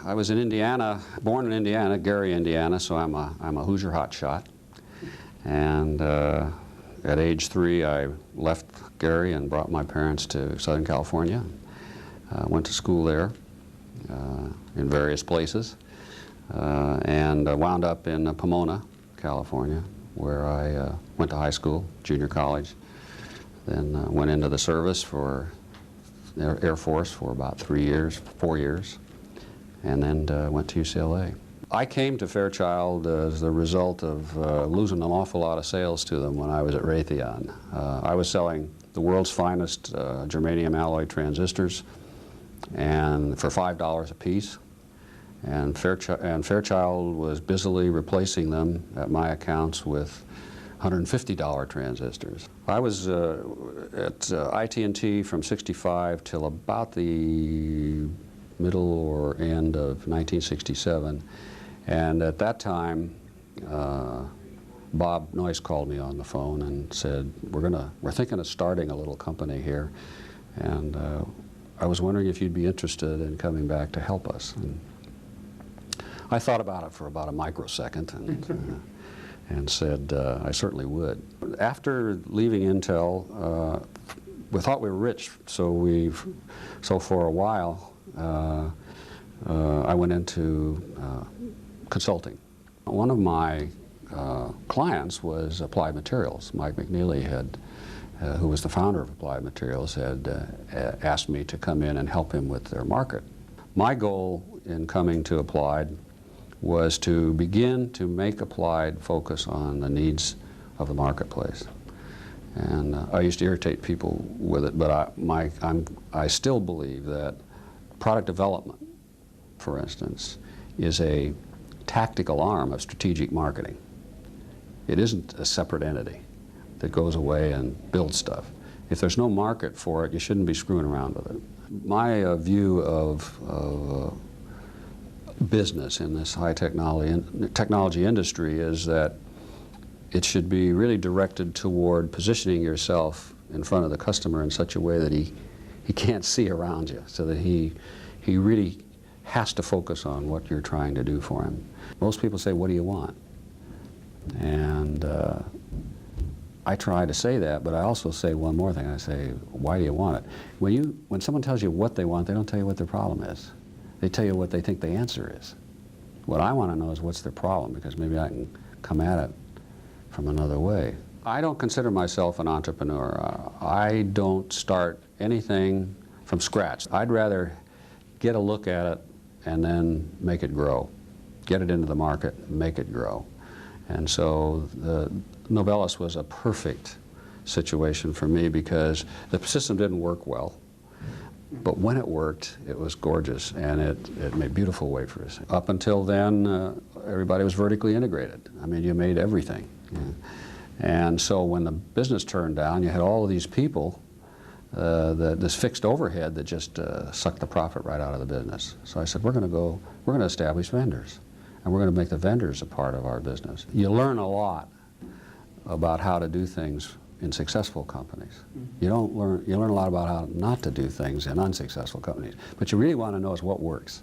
I was in Indiana, born in Indiana, Gary, Indiana, so I'm a Hoosier hotshot. And at age 3, I left Gary and brought my parents to Southern California. Went to school there in various places, and wound up in Pomona, California, where I went to high school, junior college, then went into the service for Air Force for about 4 years, and then went to UCLA. I came to Fairchild as the result of losing an awful lot of sales to them when I was at Raytheon. I was selling the world's finest germanium alloy transistors, and for $5 a piece. And Fairchild was busily replacing them at my accounts with $150 transistors. I was at IT&T from '65 till about the middle or end of 1967. And at that time, Bob Noyce called me on the phone and said, we're thinking of starting a little company here, and I was wondering if you'd be interested in coming back to help us. And I thought about it for about a microsecond and said I certainly would. After leaving Intel, we thought we were rich, so for a while I went into consulting. One of my clients was Applied Materials. Mike McNeely who was the founder of Applied Materials, had asked me to come in and help him with their market. My goal in coming to Applied was to begin to make Applied focus on the needs of the marketplace. And I used to irritate people with it, but I still believe that product development, for instance, is a tactical arm of strategic marketing. It isn't a separate entity that goes away and builds stuff. If there's no market for it, you shouldn't be screwing around with it. My view of business in this high technology industry is that it should be really directed toward positioning yourself in front of the customer in such a way that he can't see around you, so that he really has to focus on what you're trying to do for him. Most people say, what do you want? And I try to say that, but I also say one more thing. I say, why do you want it? When someone tells you what they want, they don't tell you what their problem is. They tell you what they think the answer is. What I want to know is what's their problem, because maybe I can come at it from another way. I don't consider myself an entrepreneur. I don't start anything from scratch. I'd rather get a look at it and then make it grow. Get it into the market, make it grow. And so the Novellus was a perfect situation for me because the system didn't work well, but when it worked, it was gorgeous, and it made beautiful wafers. Up until then, everybody was vertically integrated. I mean, you made everything. And so when the business turned down, you had all of these people, this fixed overhead that just sucked the profit right out of the business. So I said, we're going to establish vendors, and we're going to make the vendors a part of our business. You learn a lot about how to do things in successful companies. You learn a lot about how not to do things in unsuccessful companies. But you really want to know is what works.